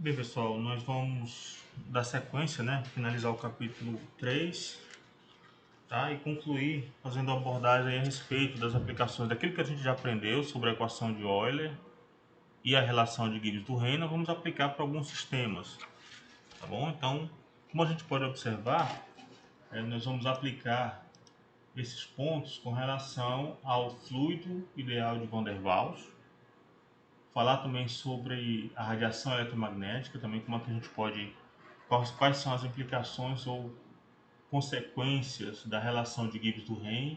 Bem, pessoal, nós vamos dar sequência, né? Finalizar o capítulo 3, tá? E concluir fazendo a abordagem a respeito das aplicações daquilo que a gente já aprendeu sobre a equação de Euler e a relação de Gibbs do Reino. Vamos aplicar para alguns sistemas, tá bom? Então, como a gente pode observar, nós vamos aplicar esses pontos com relação ao fluido ideal de Van der Waals. Falar também sobre a radiação eletromagnética, também como é que a gente pode, quais são as implicações ou consequências da relação de Gibbs do Reino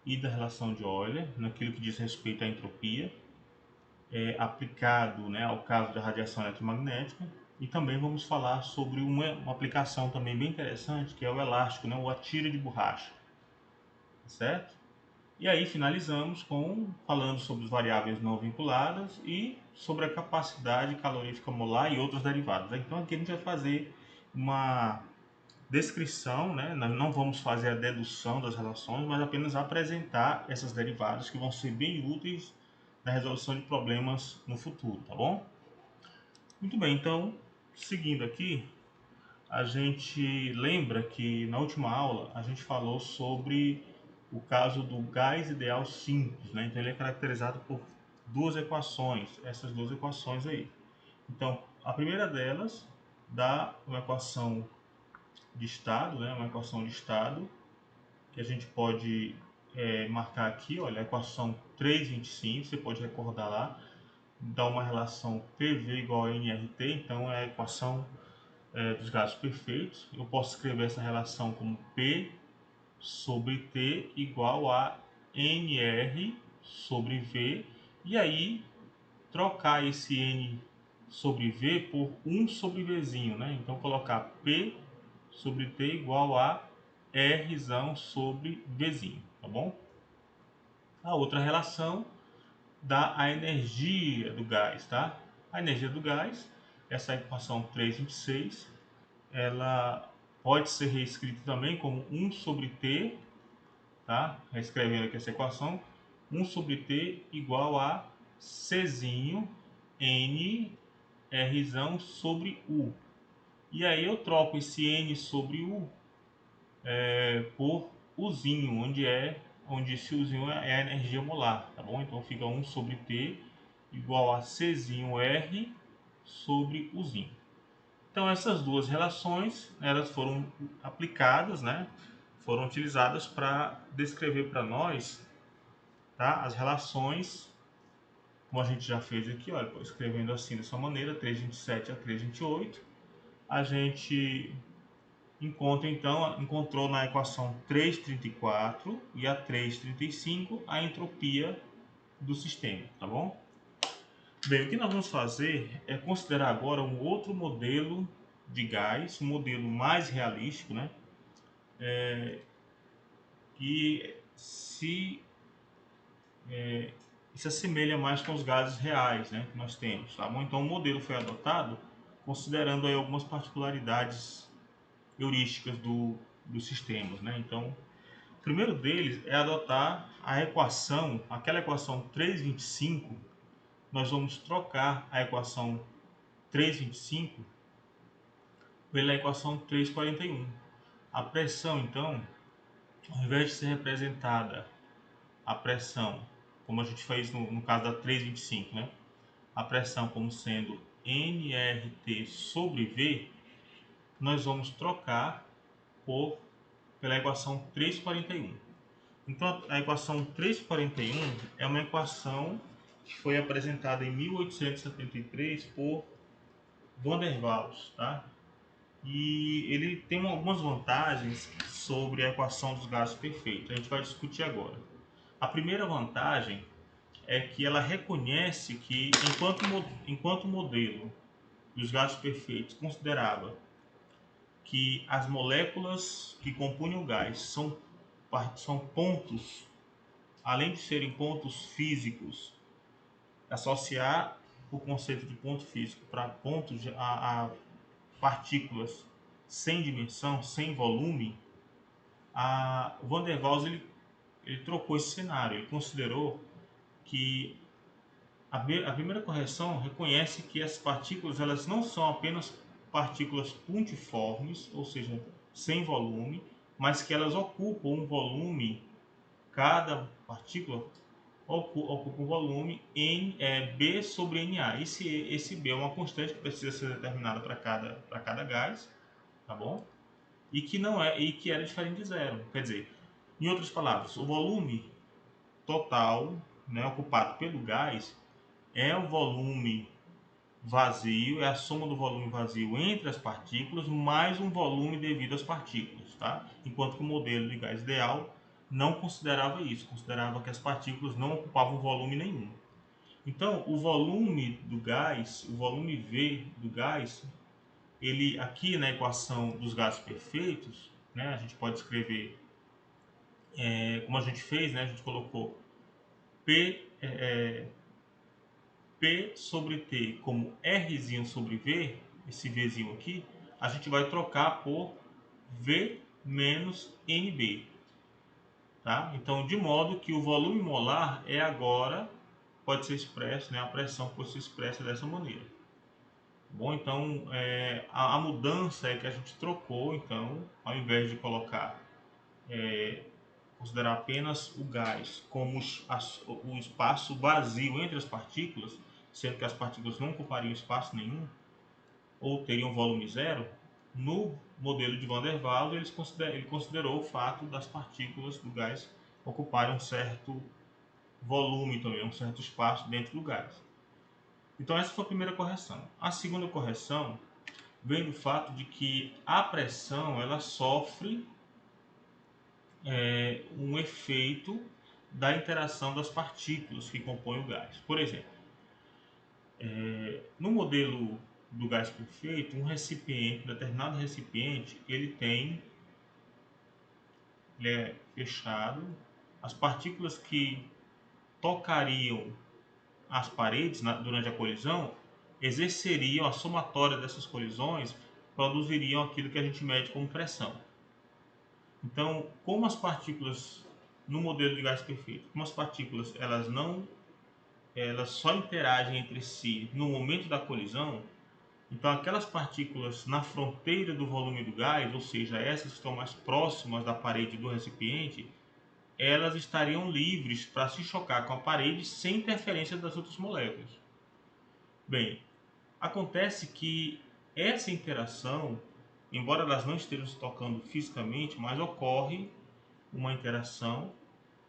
e da relação de Euler, naquilo que diz respeito à entropia, aplicado, né, ao caso da radiação eletromagnética. E também vamos falar sobre uma aplicação também bem interessante, que é o elástico, né, ou a tira de borracha, certo? E aí finalizamos falando sobre as variáveis não vinculadas e sobre a capacidade calorífica molar e outros derivados. Então aqui a gente vai fazer uma descrição, né? Nós não vamos fazer a dedução das relações, mas apenas apresentar essas derivadas que vão ser bem úteis na resolução de problemas no futuro, tá bom? Muito bem, então, seguindo aqui, a gente lembra que na última aula a gente falou sobre o caso do gás ideal simples, né? Então ele é caracterizado por duas equações, essas duas equações aí. Então, a primeira delas dá uma equação de estado, né? Uma equação de estado que a gente pode marcar aqui, olha, a equação 3,25, você pode recordar lá, dá uma relação PV igual a nRT, então é a equação dos gases perfeitos. Eu posso escrever essa relação como P sobre T igual a NR sobre V, e aí trocar esse N sobre V por 1 sobre Vzinho, né? Então colocar P sobre T igual a R sobre Vzinho, tá bom? A outra relação dá a energia do gás, tá? A energia do gás, essa equação 3,26, ela pode ser reescrita também como 1 sobre T, tá? Reescrevendo aqui essa equação, 1 sobre T igual a Czinho N R sobre U. E aí eu troco esse N sobre U por Uzinho, onde esse Uzinho é a energia molar, tá bom? Então fica 1 sobre T igual a Czinho R sobre Uzinho. Então essas duas relações, elas foram aplicadas, né? Foram utilizadas para descrever para nós, tá? As relações, como a gente já fez aqui, olha, escrevendo assim dessa maneira, 3,27 a 3,28, a gente encontrou na equação 3,34 e a 3,35 a entropia do sistema, tá bom? Bem, o que nós vamos fazer é considerar agora um outro modelo de gás, um modelo mais realístico, né? Que se assemelha mais com os gases reais, né, que nós temos, tá bom? Então o modelo foi adotado considerando aí algumas particularidades heurísticas dos sistemas, né? Então o primeiro deles é adotar a equação, aquela equação 3,25, nós vamos trocar a equação 3,25 pela equação 3,41. A pressão, então, ao invés de ser representada a pressão, como a gente fez no caso da 3,25, né? A pressão como sendo nRT sobre V, nós vamos trocar pela equação 3,41. Então a equação 3,41 é uma equação que foi apresentada em 1873 por Van der Waals, tá? E ele tem algumas vantagens sobre a equação dos gases perfeitos. A gente vai discutir agora. A primeira vantagem é que ela reconhece que enquanto o modelo dos gases perfeitos considerava que as moléculas que compunham o gás são pontos, além de serem pontos físicos, associar o conceito de ponto físico para pontos a partículas sem dimensão, sem volume, o Van der Waals ele trocou esse cenário. Ele considerou que A primeira correção reconhece que as partículas elas não são apenas partículas pontiformes, ou seja, sem volume, mas que elas ocupam um volume, cada partícula ocupa um volume em B sobre Na. Esse B é uma constante que precisa ser determinada para cada gás, tá bom? E que não é e que era diferente de zero. Quer dizer, em outras palavras, o volume total, né, ocupado pelo gás é o volume vazio, é a soma do volume vazio entre as partículas mais um volume devido às partículas, tá? Enquanto que o modelo de gás ideal não considerava isso, considerava que as partículas não ocupavam volume nenhum. Então, o volume do gás, o volume V do gás, ele aqui na equação dos gases perfeitos, né, a gente pode escrever como a gente fez, né, a gente colocou P sobre T como Rzinho sobre V, esse Vzinho aqui, a gente vai trocar por V menos NB. Tá? Então, de modo que o volume molar é agora, pode ser expresso, né, a pressão pode ser expressa dessa maneira. Bom, então a mudança é que a gente trocou, então, ao invés de colocar, considerar apenas o gás como o espaço vazio entre as partículas, sendo que as partículas não ocupariam espaço nenhum, ou teriam volume zero, no modelo de Van der Waals ele considerou o fato das partículas do gás ocuparem um certo volume também, um certo espaço dentro do gás. Então essa foi a primeira correção. A segunda correção vem do fato de que a pressão ela sofre um efeito da interação das partículas que compõem o gás. Por exemplo, no modelo do gás perfeito, um recipiente, um determinado recipiente, ele é fechado, as partículas que tocariam as paredes durante a colisão exerceriam a somatória dessas colisões, produziriam aquilo que a gente mede como pressão. Então, como as partículas no modelo de gás perfeito, como as partículas elas só interagem entre si no momento da colisão, então aquelas partículas na fronteira do volume do gás, ou seja, essas que estão mais próximas da parede do recipiente, elas estariam livres para se chocar com a parede sem interferência das outras moléculas. Bem, acontece que essa interação, embora elas não estejam se tocando fisicamente, mas ocorre uma interação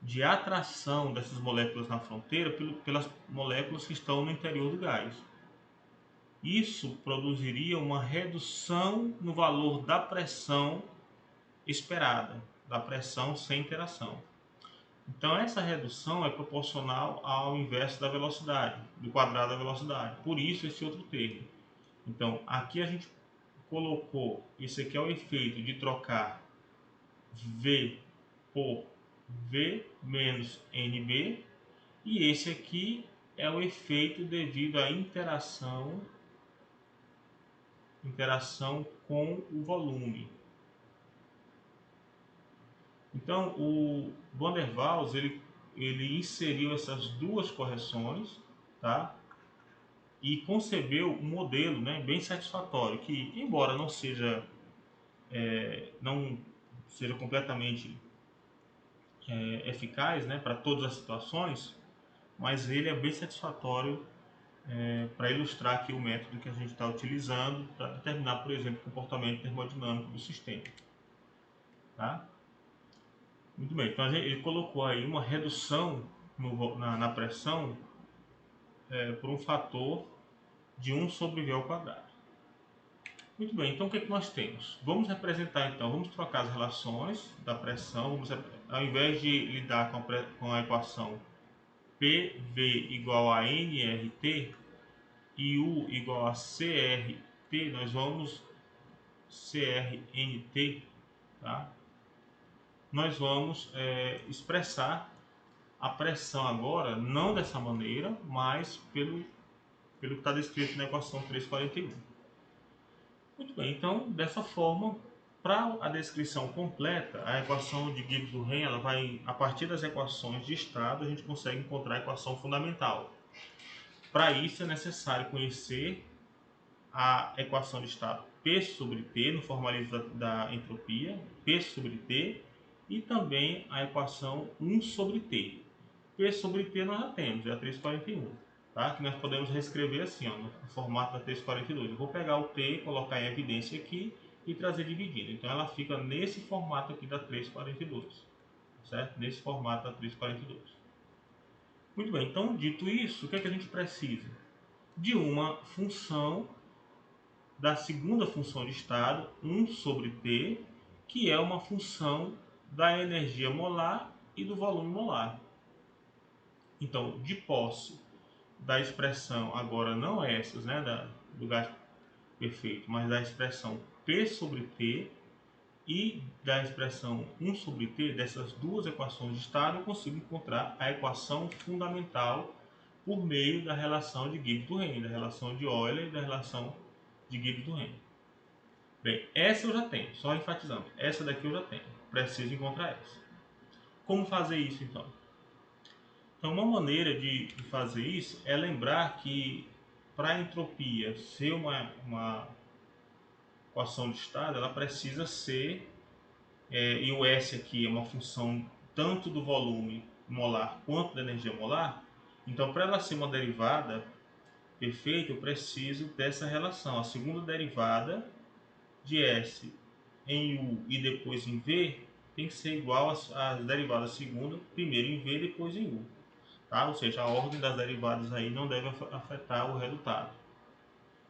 de atração dessas moléculas na fronteira pelas moléculas que estão no interior do gás. Isso produziria uma redução no valor da pressão esperada, da pressão sem interação. Então essa redução é proporcional ao inverso da velocidade, do quadrado da velocidade. Por isso esse outro termo. Então aqui a gente colocou, esse aqui é o efeito de trocar V por V menos NB, e esse aqui é o efeito devido à interação com o volume. Então o Van der Waals ele inseriu essas duas correções, tá? E concebeu um modelo, né, bem satisfatório, que embora não seja completamente eficaz, né, para todas as situações, mas ele é bem satisfatório para ilustrar aqui o método que a gente está utilizando para determinar, por exemplo, o comportamento termodinâmico do sistema. Tá? Muito bem, então ele colocou aí uma redução na pressão por um fator de 1 sobre V ao quadrado. Muito bem, então o que é que nós temos? Vamos representar então, vamos trocar as relações da pressão, ao invés de lidar com a equação PV igual a nRT e U igual a CRT, nós vamos CRNT, tá? Nós vamos expressar a pressão agora, não dessa maneira, mas pelo que está descrito na equação 341. Muito bem, então dessa forma, para a descrição completa, a equação de Gibbs-Durren, ela vai, a partir das equações de estado, a gente consegue encontrar a equação fundamental. Para isso é necessário conhecer a equação de estado P sobre T no formalismo da entropia, P sobre T, e também a equação 1 sobre T. P sobre T nós já temos, é a 341, tá? Que nós podemos reescrever assim, ó, no formato da 342. Eu vou pegar o T, colocar em evidência aqui e trazer dividindo. Então ela fica nesse formato aqui da 342, certo? Nesse formato da 342. Muito bem, então dito isso, o que é que a gente precisa? De uma função da segunda função de estado, 1 sobre T, que é uma função da energia molar e do volume molar. Então, de posse da expressão, agora não essas, né, do gás perfeito, mas da expressão P sobre T e da expressão 1 sobre T, dessas duas equações de estado, eu consigo encontrar a equação fundamental por meio da relação de Gibbs-Duhem, da relação de Euler e da relação de Gibbs-Duhem. Bem, essa eu já tenho, só enfatizando, essa daqui eu já tenho, preciso encontrar essa. Como fazer isso então? Então, uma maneira de fazer isso é lembrar que para a entropia ser uma equação de estado, ela precisa ser, e o S aqui é uma função tanto do volume molar quanto da energia molar, então para ela ser uma derivada perfeita, eu preciso dessa relação, a segunda derivada de S em U e depois em V tem que ser igual às derivadas segunda, primeiro em V e depois em U. Tá? Ou seja, a ordem das derivadas aí não deve afetar o resultado.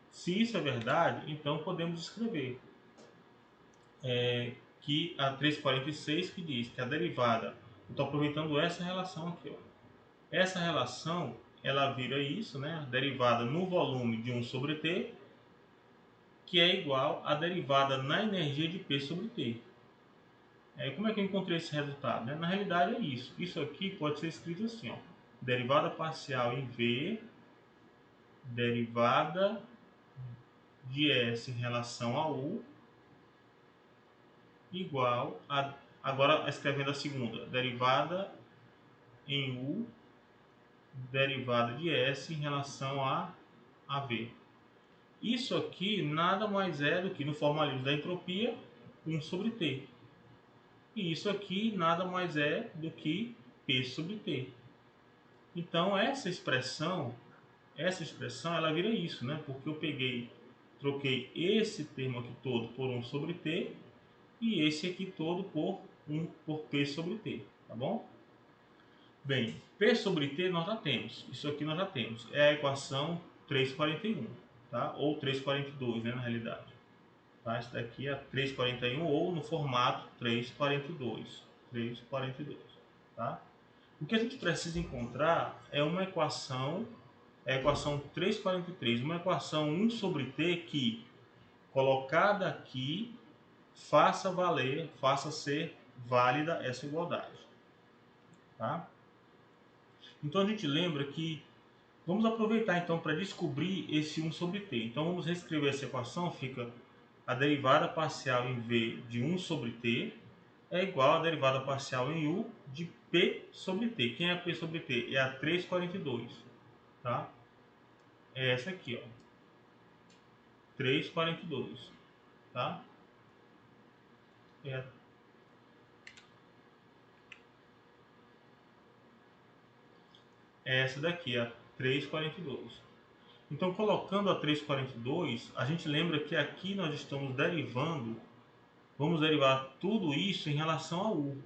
Se isso é verdade, então podemos escrever que a 346 que diz que a derivada, eu estou aproveitando essa relação aqui, ó. Essa relação, ela vira isso, né? A derivada no volume de 1 sobre T, que é igual à derivada na energia de P sobre T. Como é que eu encontrei esse resultado? Né? Na realidade é isso. Isso aqui pode ser escrito assim, ó. Derivada parcial em V, derivada de S em relação a U, igual a, agora escrevendo a segunda, derivada em U, derivada de S em relação a V. Isso aqui nada mais é do que, no formalismo da entropia, 1 sobre T. E isso aqui nada mais é do que P sobre T. Então essa expressão ela vira isso, né? Porque eu troquei esse termo aqui todo por 1 sobre T e esse aqui todo por P sobre T, tá bom? Bem, P sobre T nós já temos, isso aqui nós já temos, é a equação 341, tá? Ou 342, né, na realidade. Tá? Isso daqui é 341 ou no formato 342, tá? O que a gente precisa encontrar é uma equação, a equação 343, uma equação 1 sobre T que, colocada aqui, faça ser válida essa igualdade. Tá? Então a gente lembra que, vamos aproveitar então para descobrir esse 1 sobre T. Então vamos reescrever essa equação, fica a derivada parcial em V de 1 sobre T é igual à derivada parcial em U de P sobre T. Quem é P sobre T? É a 342, tá? É essa aqui, ó. 342, tá? É essa daqui, a 342. Então, colocando a 342, a gente lembra que aqui nós estamos derivando, vamos derivar tudo isso em relação a U,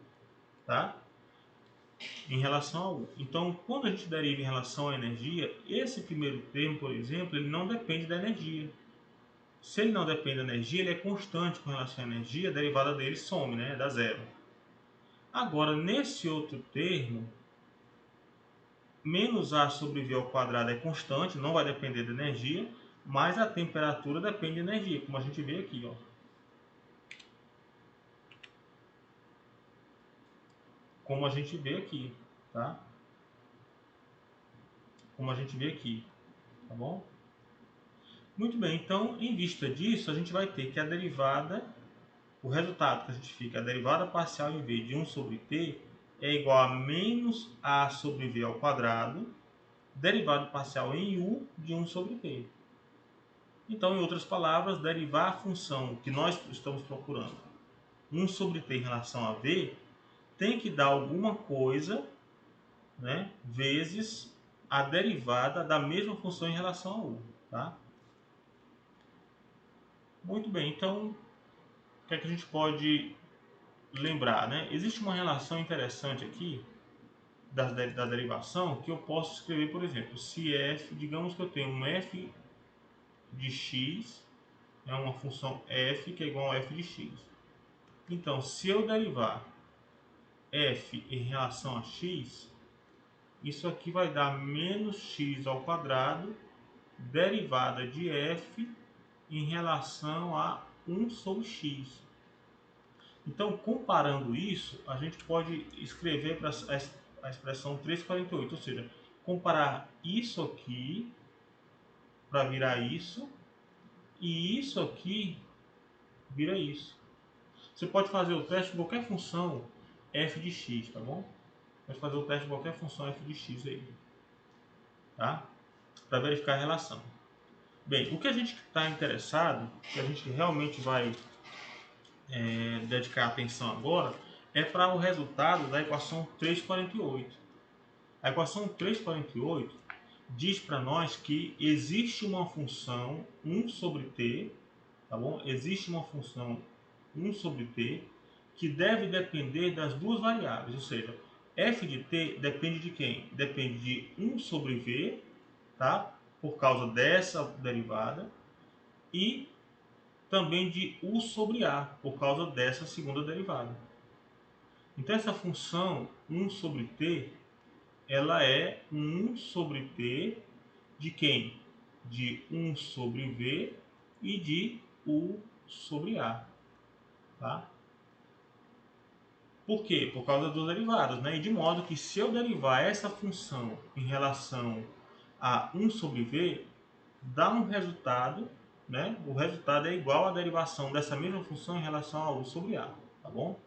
tá? Em relação a U. Então, quando a gente deriva em relação à energia, esse primeiro termo, por exemplo, ele não depende da energia. Se ele não depende da energia, ele é constante com relação à energia, a derivada dele some, né? Dá zero. Agora, nesse outro termo, menos A sobre V ao quadrado é constante, não vai depender da energia, mas a temperatura depende da energia, como a gente vê aqui, ó. Como a gente vê aqui, tá? Como a gente vê aqui, tá bom? Muito bem, então, em vista disso, a gente vai ter que a derivada, o resultado que a gente fica, a derivada parcial em V de 1 sobre T é igual a menos A sobre V ao quadrado derivado parcial em u de 1 sobre t. Então, em outras palavras, derivar a função que nós estamos procurando, 1 sobre t em relação a v, tem que dar alguma coisa, né, vezes a derivada da mesma função em relação a u. Tá? Muito bem, então, o que é que a gente pode lembrar? Né? Existe uma relação interessante aqui da derivação que eu posso escrever, por exemplo, se f, digamos que eu tenho um f de x, é uma função f que é igual a f de x. Então, se eu derivar f em relação a x, isso aqui vai dar menos x ao quadrado derivada de f em relação a 1 sobre x. Então, comparando isso, a gente pode escrever para a expressão 348, ou seja, comparar isso aqui para virar isso, e isso aqui vira isso. Você pode fazer o teste de qualquer função f de x, tá bom? Pode fazer o teste de qualquer função f de x aí, tá? Para verificar a relação. Bem, o que a gente está interessado, que a gente realmente vai dedicar atenção agora, é para o resultado da equação 348. A equação 348 diz para nós que existe uma função 1 sobre t, tá bom? Existe uma função 1 sobre t que deve depender das duas variáveis, ou seja, f de t depende de quem? Depende de 1 sobre v, tá? Por causa dessa derivada, e também de u sobre a, por causa dessa segunda derivada. Então essa função 1 sobre t, ela é 1 sobre t de quem? De 1 sobre v e de u sobre a. Tá? Por quê? Por causa dos derivados, né? E de modo que se eu derivar essa função em relação a 1 sobre v, dá um resultado, né? O resultado é igual à derivação dessa mesma função em relação a u sobre a, tá bom?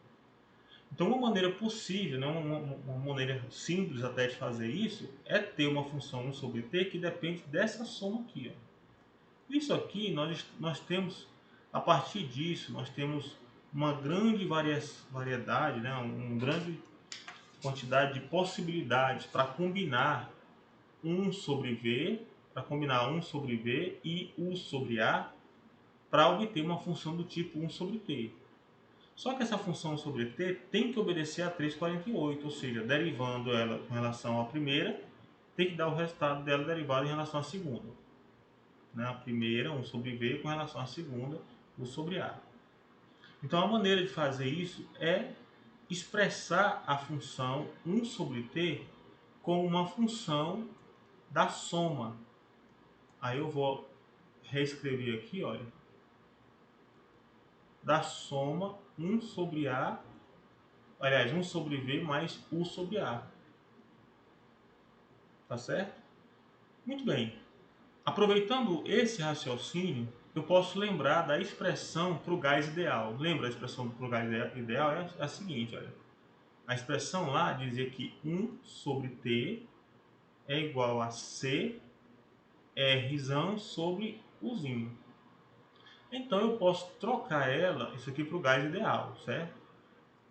Então, uma maneira possível, né? uma maneira simples até de fazer isso, é ter uma função 1 sobre t que depende dessa soma aqui, ó. Isso aqui, nós temos, a partir disso, nós temos uma grande variedade, né? Uma grande quantidade de possibilidades para combinar 1 sobre v, para combinar 1 sobre v e u sobre a, para obter uma função do tipo 1 sobre t. Só que essa função sobre t tem que obedecer a 348, ou seja, derivando ela com relação à primeira, tem que dar o resultado dela derivado em relação à segunda. Né? A primeira, 1 sobre v, com relação à segunda, u sobre a. Então a maneira de fazer isso é expressar a função 1 sobre t como uma função da soma. Aí eu vou reescrever aqui, olha, da soma 1 sobre a, aliás, 1 sobre v mais u sobre a. Tá certo? Muito bem. Aproveitando esse raciocínio, eu posso lembrar da expressão para o gás ideal. Lembra a expressão para o gás ideal? É a seguinte, olha. A expressão lá dizia que 1 sobre t é igual a c Rzão sobre Uzinho. Então eu posso trocar ela, isso aqui para o gás ideal, certo?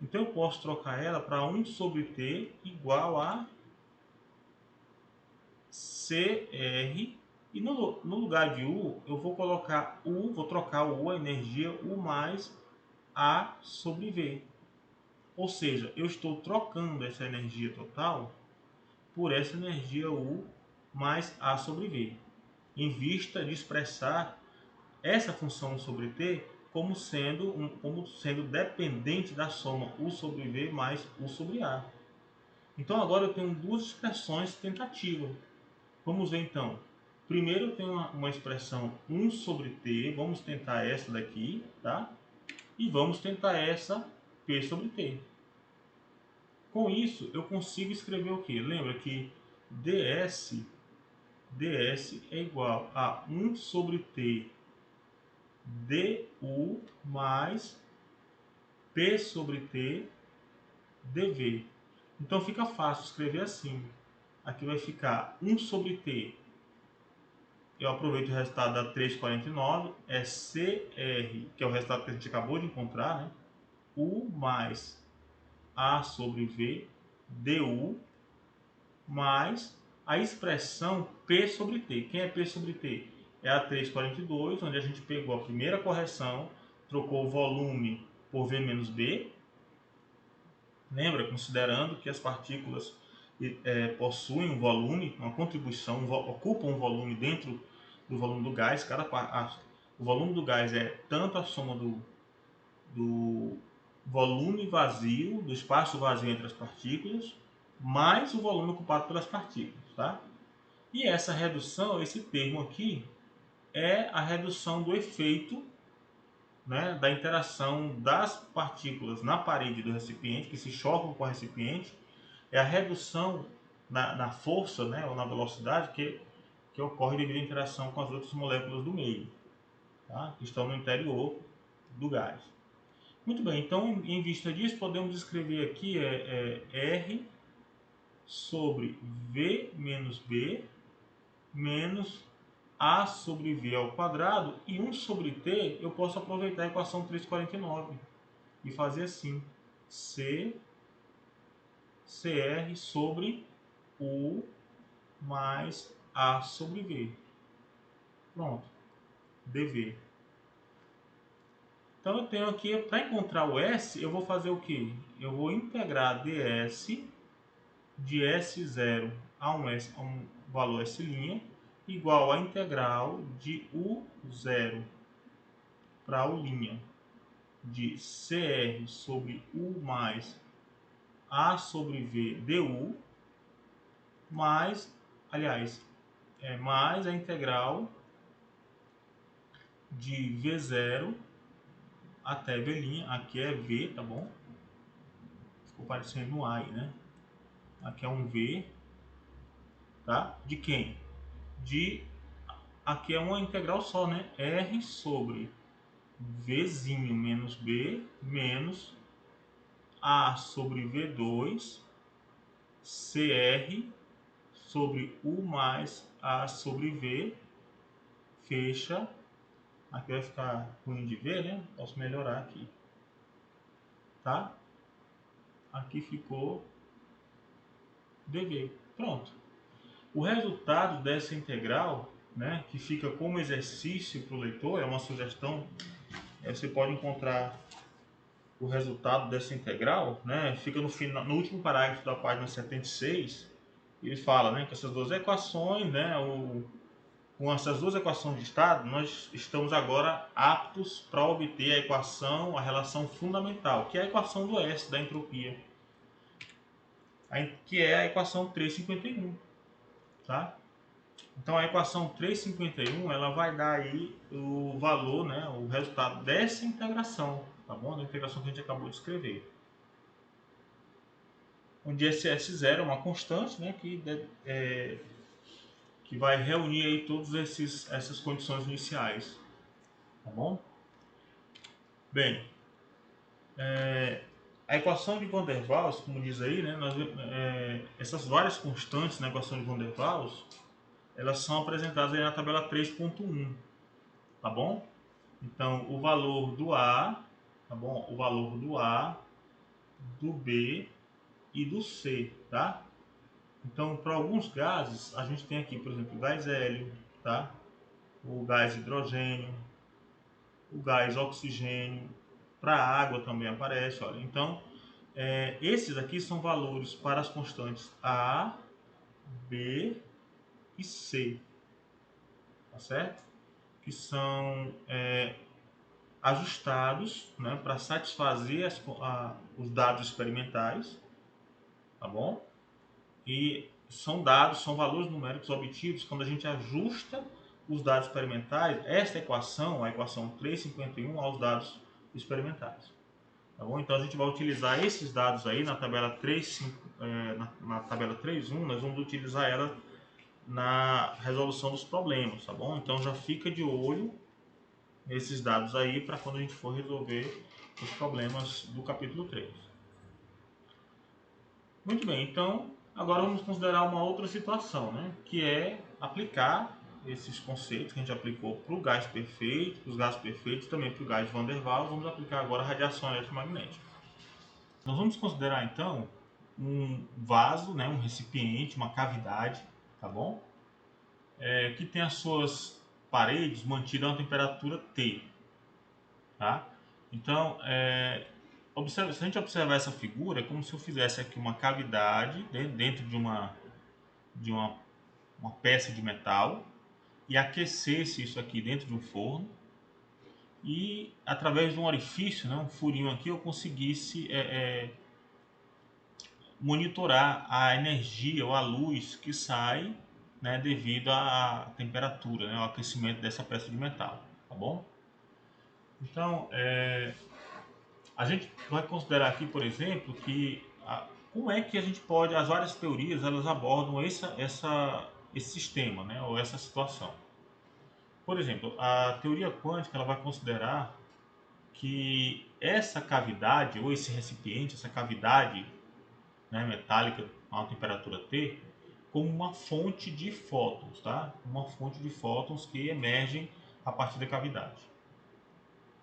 Então eu posso trocar ela para 1 sobre t igual a Cr, e no lugar de U eu vou colocar U, vou trocar o U, a energia U mais A sobre V. Ou seja, eu estou trocando essa energia total por essa energia U mais A sobre V, em vista de expressar essa função sobre T como sendo dependente da soma U sobre V mais U sobre A. Então agora eu tenho duas expressões tentativas. Vamos ver então. Primeiro eu tenho uma expressão 1 sobre t, vamos tentar essa daqui, tá? E vamos tentar essa p sobre t. Com isso eu consigo escrever o que? Lembra que ds é igual a 1 sobre t du mais p sobre t dv. Então fica fácil escrever assim. aqui vai ficar 1 sobre t. Eu aproveito o resultado da 349, é CR, que é o resultado que a gente acabou de encontrar, né? U mais A sobre V, du, mais a expressão P sobre T. Quem é P sobre T? É a 342, onde a gente pegou a primeira correção, trocou o volume por V menos B. Lembra, considerando que as partículas possuem um volume, uma contribuição, ocupam um volume dentro do volume do gás. O volume do gás é tanto a soma do volume vazio, do espaço vazio entre as partículas, mais o volume ocupado pelas partículas, tá? E essa redução, esse termo aqui, é a redução do efeito, né, da interação das partículas na parede do recipiente, que se chocam com o recipiente, é a redução na força, né, ou na velocidade que ocorre devido à interação com as outras moléculas do meio, tá, que estão no interior do gás. Muito bem, então em vista disso podemos escrever aqui R sobre V menos B menos A sobre V ao quadrado, e 1 sobre T eu posso aproveitar a equação 349 e fazer assim, CR sobre U mais A sobre V. Pronto, dV. Então eu tenho aqui, para encontrar o S, eu vou fazer o que? Eu vou integrar ds de S0 a um valor S' igual a integral de U0 para U' de CR sobre U mais A sobre V du, mais, aliás, mais a integral de V0 até V', aqui é V, tá bom? Ficou parecendo um A aí, né? Aqui é um V, tá? De quem? Aqui é uma integral só, né? R sobre Vzinho menos B menos A sobre V2 CR sobre U mais A sobre V, fecha. Aqui vai ficar ruim de ver, né? Posso melhorar aqui, tá? Aqui ficou dV. Pronto. O resultado dessa integral, né, que fica como exercício para o leitor, é uma sugestão. Você pode encontrar o resultado dessa integral, né, fica no final, no último parágrafo da página 76. Ele fala, né, que essas duas equações, né, com essas duas equações de estado, nós estamos agora aptos para obter a equação, a relação fundamental, que é a equação do S, da entropia, que é a equação 351, tá? Então a equação 351, ela vai dar aí o valor, né, o resultado dessa integração, tá bom? Da integração que a gente acabou de escrever. Onde esse S0 é uma constante, né, que vai reunir aí todas essas condições iniciais, tá bom? Bem, a equação de Van der Waals, como diz aí, né, essas várias constantes na equação de Van der Waals, elas são apresentadas aí na tabela 3.1, tá bom? Então, o valor do A, tá bom? O valor do A, do B e do C, tá? Então, para alguns gases, a gente tem aqui, por exemplo, o gás hélio, tá? O gás hidrogênio, o gás oxigênio, para a água também aparece, olha. Então, esses aqui são valores para as constantes A, B e C, tá certo? Que são ajustados, né, para satisfazer os dados experimentais, tá bom? E são valores numéricos obtidos quando a gente ajusta os dados experimentais, esta equação, a equação 351, aos dados experimentais. Tá bom? Então a gente vai utilizar esses dados aí na tabela 3.5, na tabela 3.1, nós vamos utilizar ela na resolução dos problemas, tá bom? Então já fica de olho nesses dados aí para quando a gente for resolver os problemas do capítulo 3. Muito bem, então Agora vamos considerar uma outra situação, né? Que é aplicar esses conceitos que a gente aplicou para o gás perfeito, para os gases perfeitos, também para o gás de Van der Waals. Vamos aplicar agora a radiação eletromagnética. Nós vamos considerar então um vaso, né, um recipiente, uma cavidade, tá bom? Que tem as suas paredes mantidas a uma temperatura T, tá? Então, se a gente observar essa figura, é como se eu fizesse aqui uma cavidade dentro de uma peça de metal e aquecesse isso aqui dentro de um forno e através de um orifício, né, um furinho aqui, eu conseguisse monitorar a energia ou a luz que sai, né, devido à temperatura, né, ao aquecimento dessa peça de metal, tá bom? Então, a gente vai considerar aqui, por exemplo, que como é que a gente pode, as várias teorias, elas abordam esse sistema, né, ou essa situação. Por exemplo, a teoria quântica ela vai considerar que essa cavidade ou esse recipiente, essa cavidade, né, metálica a uma temperatura T, como uma fonte de fótons, tá? Uma fonte de fótons que emergem a partir da cavidade.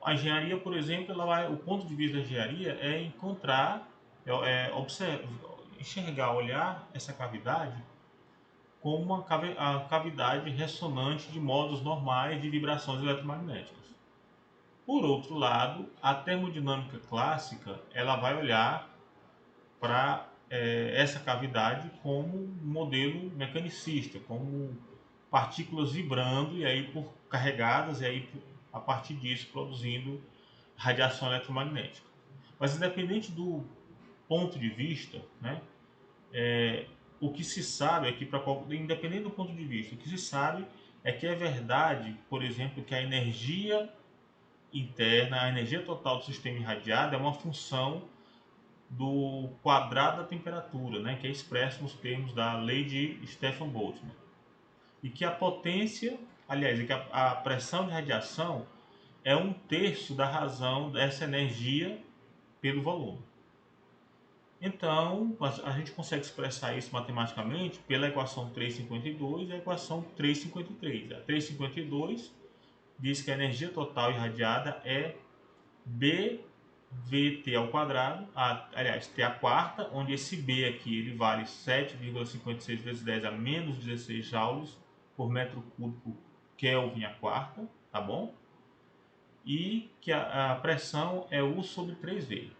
A engenharia, por exemplo, o ponto de vista da engenharia é encontrar, enxergar, olhar essa cavidade como a cavidade ressonante de modos normais de vibrações eletromagnéticas. Por outro lado, a termodinâmica clássica ela vai olhar para essa cavidade como um modelo mecanicista, como partículas vibrando e aí carregadas e aí a partir disso produzindo radiação eletromagnética. Mas independente do ponto de vista, né, o que se sabe é que independente do ponto de vista, o que se sabe é que é verdade, por exemplo, que a energia interna, a energia total do sistema irradiado é uma função do quadrado da temperatura, né, que é expresso nos termos da lei de Stefan Boltzmann. E que a potência, aliás, que a pressão de radiação é 1/3 da razão dessa energia pelo volume. Então, a gente consegue expressar isso matematicamente pela equação 352 e a equação 353. A 352 diz que a energia total irradiada é BVT ao quadrado, aliás, T a quarta, onde esse B aqui ele vale 7,56 vezes 10 a menos 16 joules por metro cúbico Kelvin a quarta, tá bom? E que a pressão é U sobre 3V.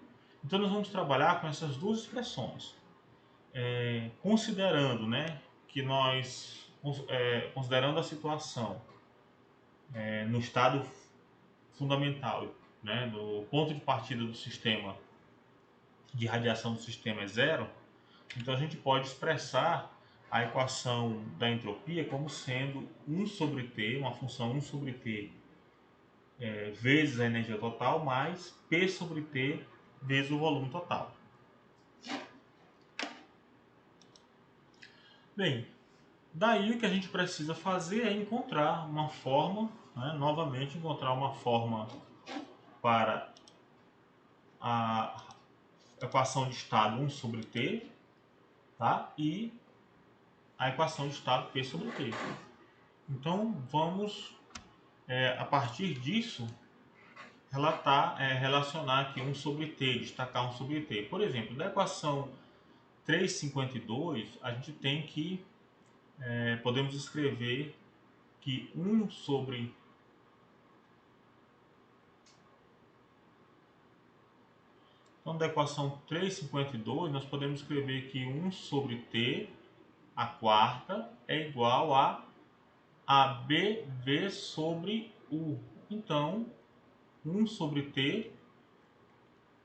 Então nós vamos trabalhar com essas duas expressões, considerando, né, que considerando a situação no estado fundamental, né, no ponto de partida do sistema de radiação do sistema é zero, então a gente pode expressar a equação da entropia como sendo 1 sobre T, uma função 1 sobre T vezes a energia total, mais P sobre T vezes o volume total. Bem, daí o que a gente precisa fazer é encontrar uma forma, né, novamente encontrar uma forma para a equação de estado 1 sobre T, tá? E a equação de estado P sobre T. Então vamos, a partir disso, relacionar aqui 1 sobre T, destacar 1 sobre T. Por exemplo, da equação 352, a gente tem que, podemos escrever que 1 sobre Então, da equação 352, nós podemos escrever que 1 sobre T, a quarta, é igual a ABV sobre U. Então, 1 sobre T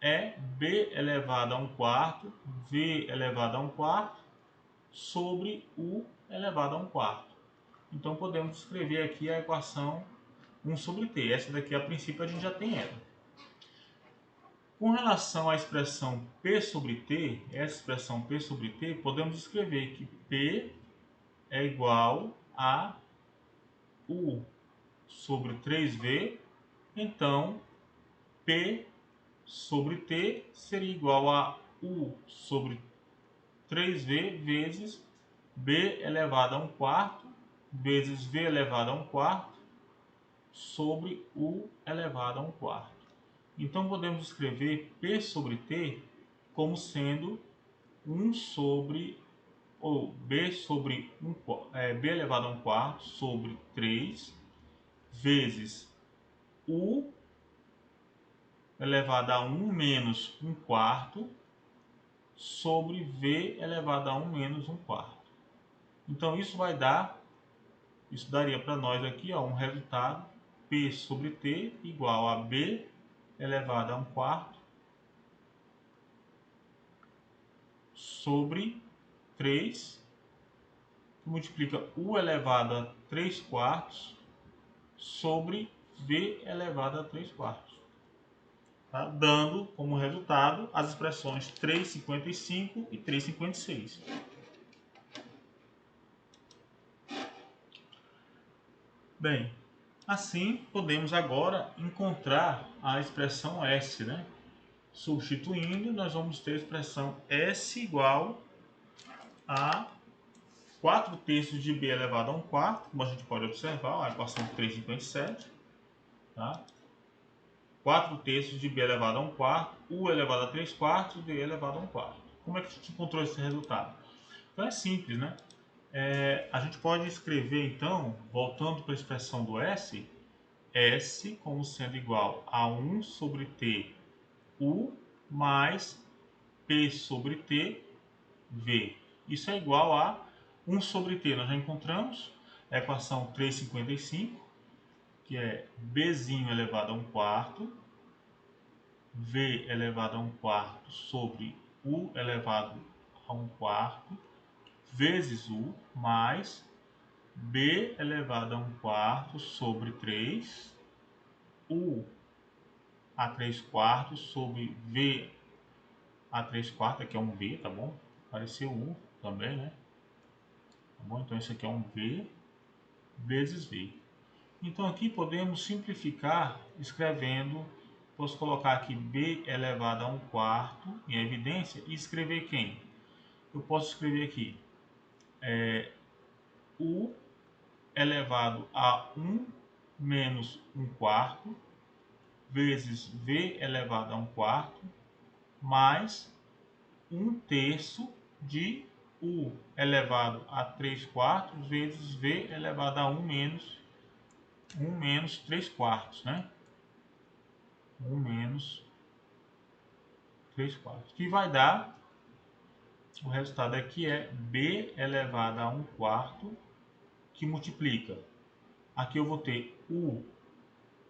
é B elevado a 1/4, V elevado a 1/4, sobre U elevado a 1/4. Então, podemos escrever aqui a equação 1 sobre T. Essa daqui, a princípio, a gente já tem ela. Com relação à expressão P sobre T, essa expressão P sobre T, podemos escrever que P é igual a U sobre 3V, então P sobre T seria igual a U sobre 3V vezes B elevado a 1/4 vezes V elevado a 1/4 sobre U elevado a 1/4. Então podemos escrever P sobre T como sendo 1 sobre, ou B sobre B elevado a 1/4 sobre 3 vezes U elevado a 1 menos 1/4 sobre V elevado a 1 menos 1/4. Então isso daria para nós aqui um resultado P sobre T igual a B elevado a 1/4 sobre 3, que multiplica U elevado a 3/4 sobre V elevado a 3/4. Tá? Dando como resultado as expressões 3,55 e 3,56. Bem, assim podemos agora encontrar a expressão S, né? Substituindo, nós vamos ter a expressão S igual a 4/3 de B elevado a 1/4, como a gente pode observar, a equação 3,57, tá? 4/3 de B elevado a 1/4, U elevado a 3/4, V elevado a 1/4. Como é que a gente encontrou esse resultado? Então é simples, né? A gente pode escrever, então, voltando para a expressão do S, S como sendo igual a 1 sobre T, U, mais P sobre T, V. Isso é igual a 1 sobre T, nós já encontramos a equação 3,55, que é Bzinho elevado a 1/4, V elevado a 1/4 sobre U elevado a 1/4, vezes U, mais B elevado a 1/4 sobre 3, U a 3/4 sobre V a 3/4, aqui é um V, tá bom? Apareceu U também, né? Tá bom? Então isso aqui é um V vezes V. Então aqui podemos simplificar escrevendo, posso colocar aqui B elevado a 1/4 em evidência e escrever quem? Eu posso escrever aqui U elevado a 1 menos 1/4 vezes V elevado a 1/4 mais 1/3 de U elevado a 3/4 vezes V elevado a 1 menos 3/4, né? 1 menos 3/4, que vai dar, o resultado aqui é B elevado a 1/4, que multiplica, aqui eu vou ter U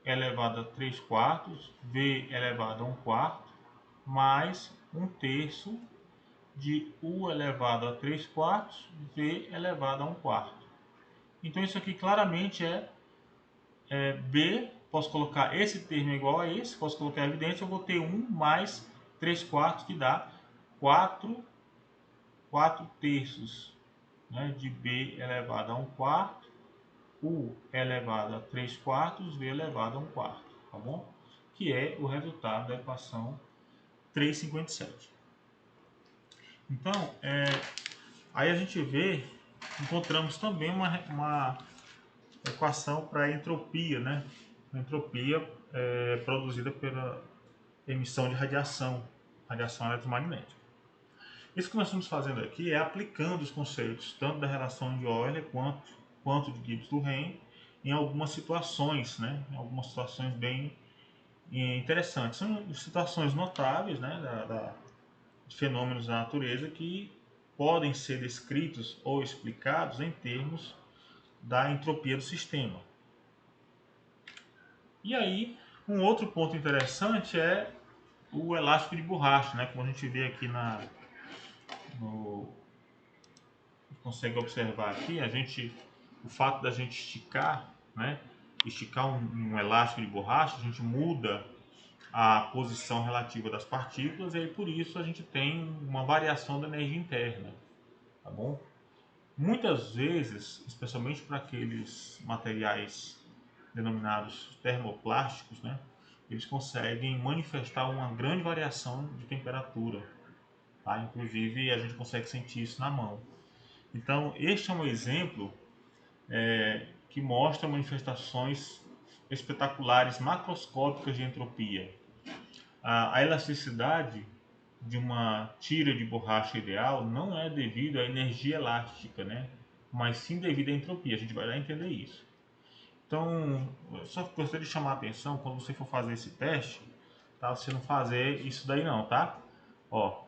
elevado a 3/4, V elevado a 1/4, mais 1/3 de U elevado a 3/4, V elevado a 1/4. Então isso aqui claramente é B, posso colocar esse termo igual a esse, posso colocar a evidência, eu vou ter 1 mais 3/4, que dá 4/3, né, de B elevado a 1/4, U elevado a 3/4, V elevado a 1/4, tá bom? Que é o resultado da equação 3,57. Então, aí a gente encontramos também uma equação para a entropia, né? A entropia produzida pela emissão de radiação eletromagnética. Isso que nós estamos fazendo aqui é aplicando os conceitos tanto da relação de Euler quanto de Gibbs-Durkheim em algumas situações, né? Em algumas situações bem interessantes. São situações notáveis, né? De fenômenos da natureza que podem ser descritos ou explicados em termos da entropia do sistema. E aí, um outro ponto interessante é o elástico de borracha, né? Como a gente vê aqui consegue observar aqui, o fato da gente esticar, né? Esticar um elástico de borracha, a gente muda a posição relativa das partículas e aí por isso a gente tem uma variação da energia interna, tá bom? Muitas vezes, especialmente para aqueles materiais denominados termoplásticos, né, eles conseguem manifestar uma grande variação de temperatura. tá? Inclusive a gente consegue sentir isso na mão. Então este é um exemplo que mostra manifestações espetaculares macroscópicas de entropia. A elasticidade de uma tira de borracha ideal não é devido à energia elástica, né? Mas sim devido à entropia. A gente vai lá entender isso. Então, eu só gostaria de chamar a atenção quando você for fazer esse teste, tá? Você não fazer isso daí não, tá? Ó,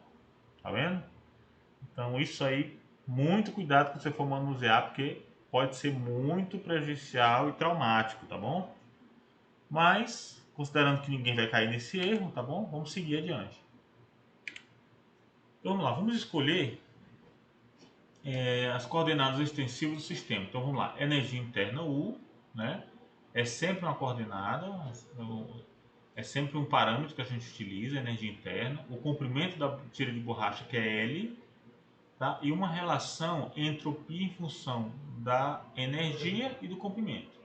tá vendo? Então isso aí, muito cuidado quando você for manusear, porque pode ser muito prejudicial e traumático, tá bom? Mas, considerando que ninguém vai cair nesse erro, tá bom? Vamos seguir adiante. Então, vamos lá, vamos escolher as coordenadas extensivas do sistema. Então vamos lá, energia interna U, né? É sempre uma coordenada, é sempre um parâmetro que a gente utiliza, energia interna. O comprimento da tira de borracha, que é L, tá? E uma relação entropia em função da energia e do comprimento,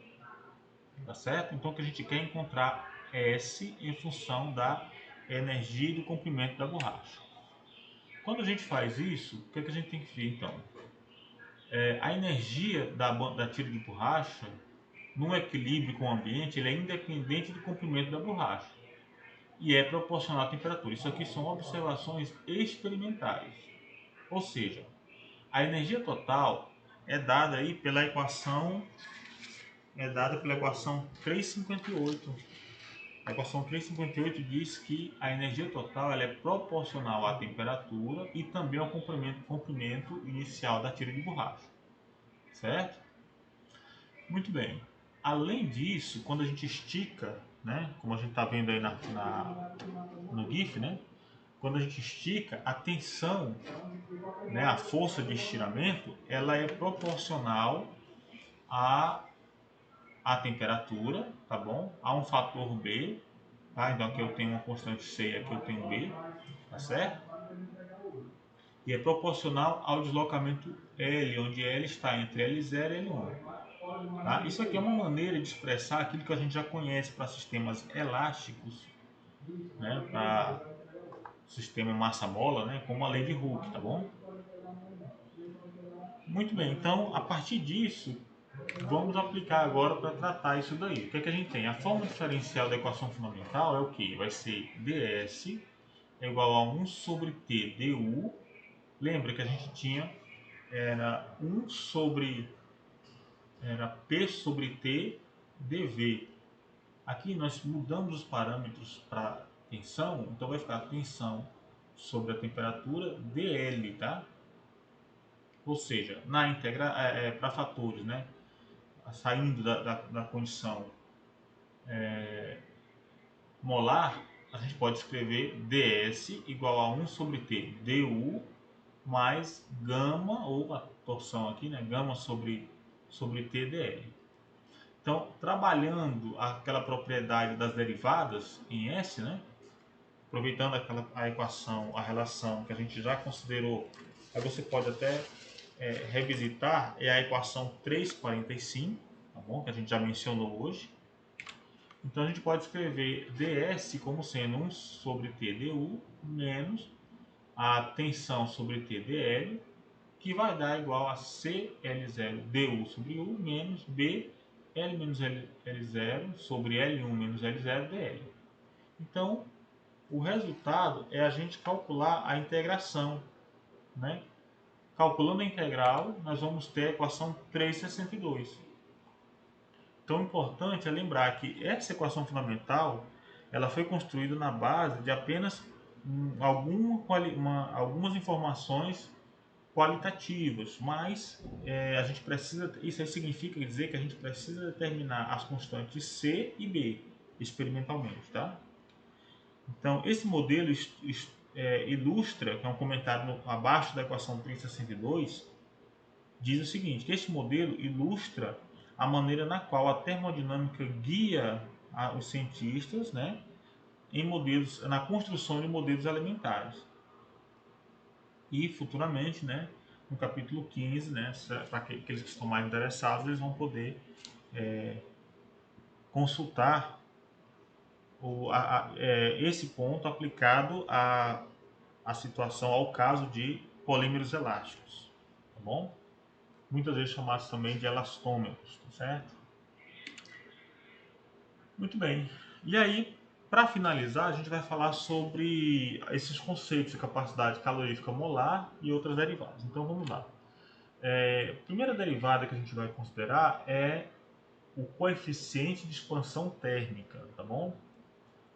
tá certo? Então o que a gente quer é encontrar S em função da energia e do comprimento da borracha. Quando a gente faz isso, o que a gente tem que ver então? A energia da tira de borracha, num equilíbrio com o ambiente, ele é independente do comprimento da borracha e é proporcional à temperatura. Isso aqui são observações experimentais. Ou seja, a energia total é dada aí pela equação 358. A equação 358 diz que a energia total ela é proporcional à temperatura e também ao comprimento inicial da tira de borracha, certo? Muito bem. Além disso, quando a gente estica, né, como a gente está vendo aí no GIF, né, quando a gente estica, a tensão, né, a força de estiramento, ela é proporcional à, à temperatura, tá bom? A um fator B, tá? Então aqui eu tenho uma constante C e aqui eu tenho B, tá certo? E é proporcional ao deslocamento L, onde L está entre L0 e L1. Tá? Isso aqui é uma maneira de expressar aquilo que a gente já conhece para sistemas elásticos, né? Para sistema massa-mola, né? Como a lei de Hooke, tá bom? Muito bem, então a partir disso, vamos aplicar agora para tratar isso daí. O que é que a gente tem? A forma diferencial da equação fundamental é o que? Vai ser ds é igual a 1 sobre t du. Lembra que a gente tinha era 1 sobre era P sobre T dV. Aqui nós mudamos os parâmetros para tensão, então vai ficar tensão sobre a temperatura dL, tá? Ou seja, na integra para fatores, né? Saindo da condição molar, a gente pode escrever ds igual a 1 sobre T du mais gama, ou a torção aqui, né? Gama sobre T dL. Então, trabalhando aquela propriedade das derivadas em S, né? Aproveitando a equação, a relação que a gente já considerou, aí você pode até revisitar, é a equação 345, tá bom? Que a gente já mencionou hoje. Então a gente pode escrever ds como sendo 1 sobre T du menos a tensão sobre T dL, que vai dar igual a CL0 du sobre U menos B L menos L0 sobre L1 menos L0 dL. Então, o resultado é a gente calcular a integração, né? Calculando a integral, nós vamos ter a equação 362. Então, o importante é lembrar que essa equação fundamental, ela foi construída na base de apenas algumas informações qualitativas, mas a gente precisa, isso aí significa dizer que a gente precisa determinar as constantes C e B experimentalmente, tá? Então, esse modelo ilustra, que é um comentário abaixo da equação 362, diz o seguinte, que este modelo ilustra a maneira na qual a termodinâmica guia os cientistas, né, em modelos, na construção de modelos elementares. E futuramente, né, no capítulo 15, né, para aqueles que estão mais interessados, eles vão poder consultar esse ponto aplicado à a situação ao caso de polímeros elásticos, tá bom? Muitas vezes chamados também de elastômetros, tá certo? Muito bem. E aí, para finalizar, a gente vai falar sobre esses conceitos de capacidade calorífica molar e outras derivadas. Então vamos lá. A primeira derivada que a gente vai considerar é o coeficiente de expansão térmica, tá bom?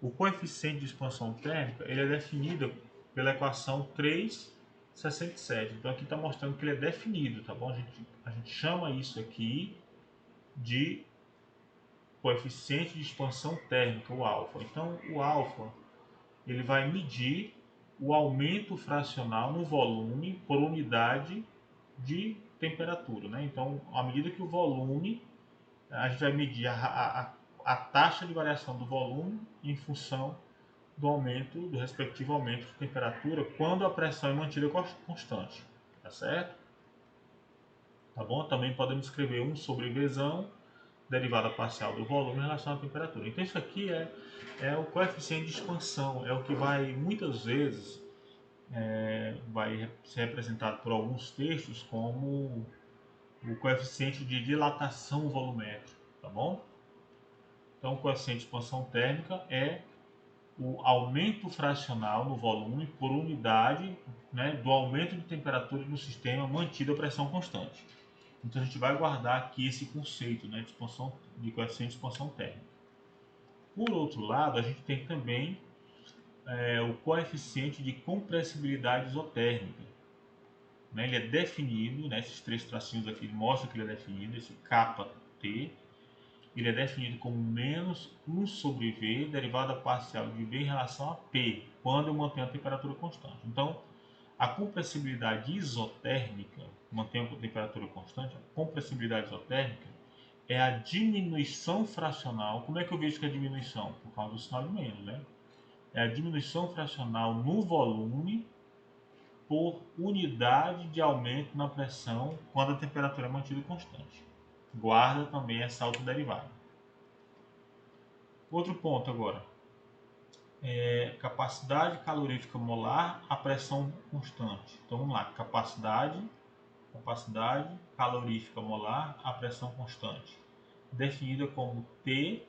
O coeficiente de expansão térmica ele é definido pela equação 3,67. Então aqui está mostrando que ele é definido, tá bom? A gente chama isso aqui de coeficiente de expansão térmica, o alfa. Então o alfa ele vai medir o aumento fracional no volume por unidade de temperatura, né? Então, à medida que o volume, a gente vai medir a taxa de variação do volume em função do aumento, do respectivo aumento de temperatura, quando a pressão é mantida constante, tá certo? Tá bom? Também podemos escrever 1 sobre Vzão, derivada parcial do volume em relação à temperatura. Então isso aqui é o coeficiente de expansão, é o que vai muitas vezes vai ser representado por alguns textos como o coeficiente de dilatação volumétrica, tá bom? Então o coeficiente de expansão térmica é o aumento fracional no volume por unidade, né, do aumento de temperatura no sistema mantido a pressão constante. Então a gente vai guardar aqui esse conceito, né, de coeficiente de expansão térmica. Por outro lado, a gente tem também o coeficiente de compressibilidade isotérmica. Né, ele é definido, né, esses três tracinhos aqui mostram que ele é definido, esse kT, ele é definido como menos 1 sobre V, derivada parcial de V em relação a P, quando eu mantenho a temperatura constante. Então, a compressibilidade isotérmica, mantém a temperatura constante, a compressibilidade isotérmica é a diminuição fracional. Como é que eu vejo que é a diminuição? Por causa do sinal de menos, né? É a diminuição fracional no volume por unidade de aumento na pressão quando a temperatura é mantida constante. Guarda também essa autoderivada. Outro ponto agora. Capacidade calorífica molar a pressão constante. Então vamos lá. Capacidade calorífica molar a pressão constante. Definida como T,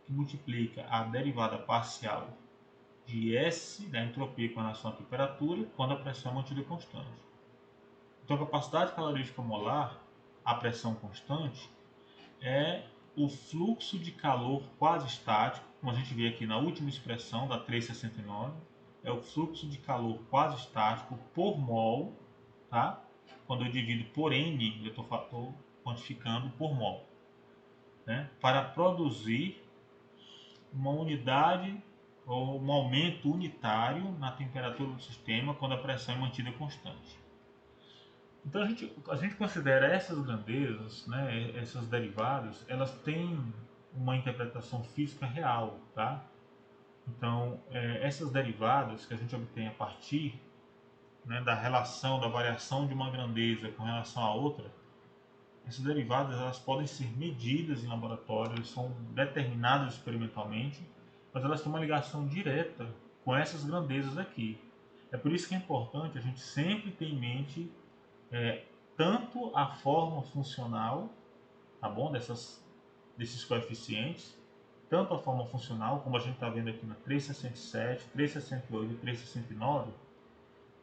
que multiplica a derivada parcial de S da entropia com relação à temperatura quando a pressão é mantida constante. Então, a capacidade calorífica molar a pressão constante é o fluxo de calor quase estático, como a gente vê aqui na última expressão da 369, é o fluxo de calor quase estático por mol, tá? Quando eu divido por N, eu estou quantificando por mol, né? Para produzir uma unidade ou um aumento unitário na temperatura do sistema quando a pressão é mantida constante. Então a gente considera essas grandezas, né, essas derivadas, elas têm uma interpretação física real, tá? Então essas derivadas que a gente obtém a partir, né, da relação, da variação de uma grandeza com relação a outra, essas derivadas elas podem ser medidas em laboratório, são determinadas experimentalmente, mas elas têm uma ligação direta com essas grandezas aqui. É por isso que é importante a gente sempre ter em mente tanto a forma funcional, tá bom, desses coeficientes, tanto a forma funcional, como a gente está vendo aqui na 367, 368 e 369,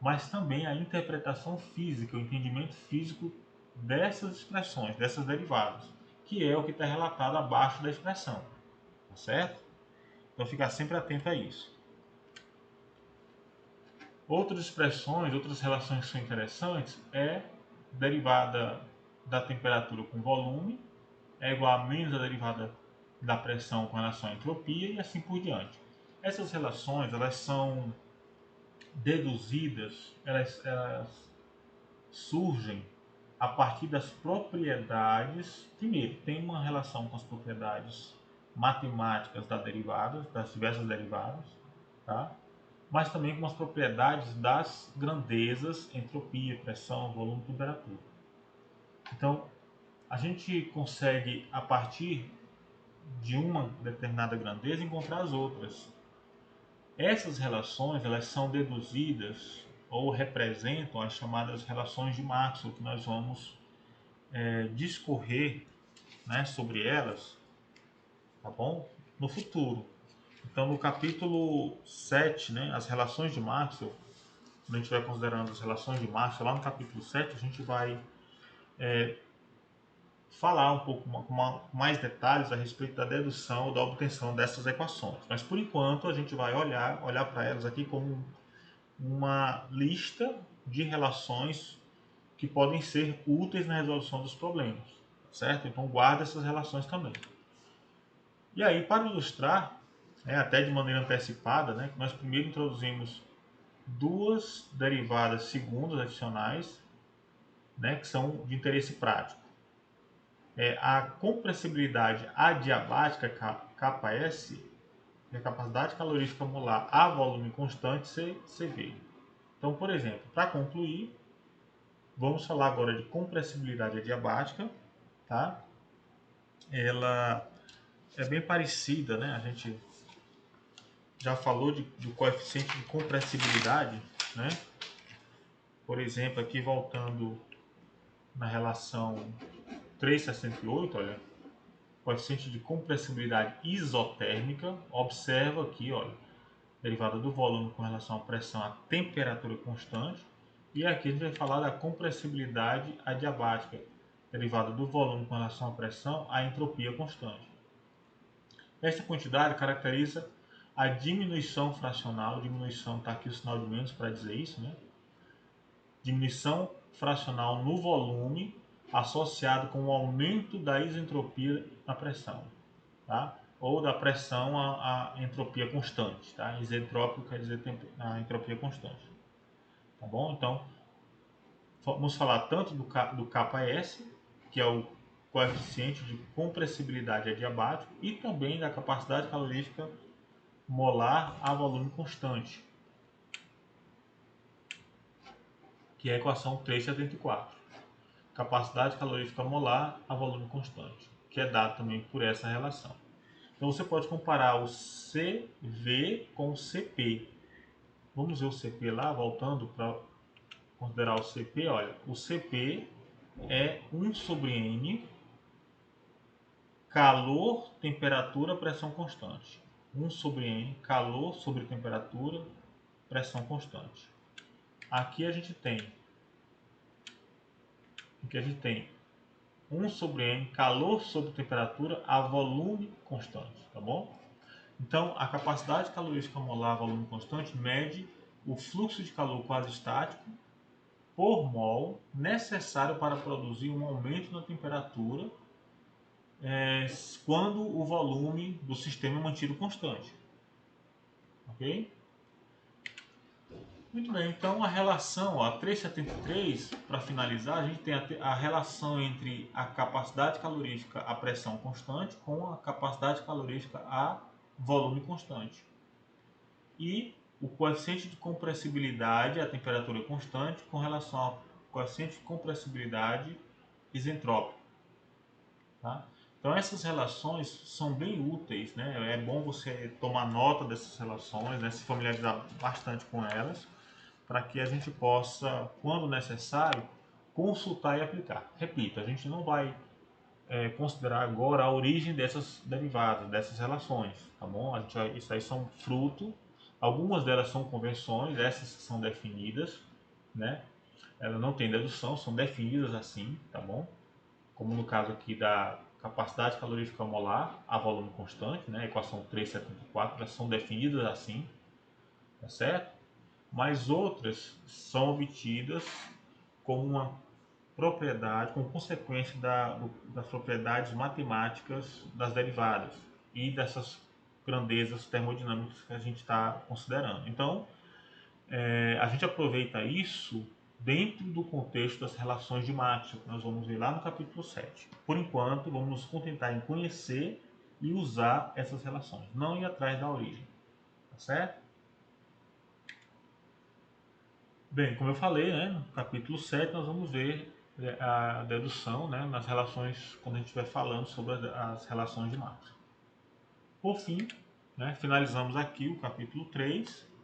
mas também a interpretação física, o entendimento físico dessas expressões, dessas derivadas, que é o que está relatado abaixo da expressão, tá certo? Então ficar sempre atento a isso. Outras expressões, outras relações que são interessantes é derivada da temperatura com volume é igual a menos a derivada da pressão com relação à entropia e assim por diante. Essas relações elas são deduzidas, elas surgem a partir das propriedades. Primeiro, tem uma relação com as propriedades matemáticas das derivadas, das diversas derivadas, tá? Mas também com as propriedades das grandezas, entropia, pressão, volume e temperatura. Então, a gente consegue, a partir de uma determinada grandeza, encontrar as outras. Essas relações elas são deduzidas ou representam as chamadas relações de Maxwell, que nós vamos discorrer, né, sobre elas, tá bom? No futuro. Então, no capítulo 7, né, as relações de Maxwell, quando a gente vai considerando as relações de Maxwell, lá no capítulo 7, a gente vai falar um pouco com mais detalhes a respeito da dedução ou da obtenção dessas equações. Mas, por enquanto, a gente vai olhar para elas aqui como uma lista de relações que podem ser úteis na resolução dos problemas, certo? Então, guarda essas relações também. E aí, para ilustrar, até de maneira antecipada, né, nós primeiro introduzimos duas derivadas segundas adicionais, né, que são de interesse prático. A compressibilidade adiabática Ks, e a capacidade calorífica molar a volume constante CV. Então, por exemplo, para concluir, vamos falar agora de compressibilidade adiabática, tá? Ela é bem parecida, né? A gente já falou do coeficiente de compressibilidade, né? Por exemplo, aqui voltando na relação 368, olha, coeficiente de compressibilidade isotérmica, observa aqui, olha, derivada do volume com relação à pressão à temperatura constante, e aqui a gente vai falar da compressibilidade adiabática, derivada do volume com relação à pressão à entropia constante. Esta quantidade caracteriza a diminuição fracional, diminuição, está aqui o sinal de menos para dizer isso, né? Diminuição fracional no volume associado com o aumento da isentropia na pressão, tá? Ou da pressão à entropia constante, tá? Isentrópico quer dizer a entropia constante, tá bom? Então, vamos falar tanto do Ks, que é o coeficiente de compressibilidade adiabático, e também da capacidade calorífica molar a volume constante, que é a equação 374. Capacidade calorífica molar a volume constante, que é dado também por essa relação. Então você pode comparar o CV com o CP. Vamos ver o CP lá, voltando para considerar o CP. Olha, o CP é 1 sobre N, calor, temperatura, pressão constante. 1 sobre N, calor sobre temperatura, pressão constante. Aqui a gente tem 1 sobre N, calor sobre temperatura, a volume constante, tá bom? Então, a capacidade calorífica molar a volume constante mede o fluxo de calor quase estático por mol necessário para produzir um aumento na temperatura quando o volume do sistema é mantido constante. Ok? Muito bem, então a relação, a 373, para finalizar, a gente tem a relação entre a capacidade calorífica a pressão constante com a capacidade calorífica a volume constante. E o coeficiente de compressibilidade a temperatura constante com relação ao coeficiente de compressibilidade isentrópico. Tá? Então essas relações são bem úteis, né? É bom você tomar nota dessas relações, né? Se familiarizar bastante com elas, para que a gente possa, quando necessário, consultar e aplicar. Repito, a gente não vai considerar agora a origem dessas derivadas, dessas relações, tá bom? Isso aí são fruto, algumas delas são convenções, essas são definidas, né? Elas não têm dedução, são definidas assim, tá bom? Como no caso aqui da capacidade calorífica molar a volume constante, né? Equação 374, elas são definidas assim, tá certo? Mas outras são obtidas como uma propriedade, como consequência das propriedades matemáticas das derivadas e dessas grandezas termodinâmicas que a gente está considerando. Então, a gente aproveita isso dentro do contexto das relações de Maxwell, que nós vamos ver lá no capítulo 7. Por enquanto, vamos nos contentar em conhecer e usar essas relações, não ir atrás da origem, tá certo? Bem, como eu falei, né, no capítulo 7 nós vamos ver a dedução, né, nas relações, quando a gente estiver falando sobre as relações de Maxwell. Por fim, né? Finalizamos aqui o capítulo 3.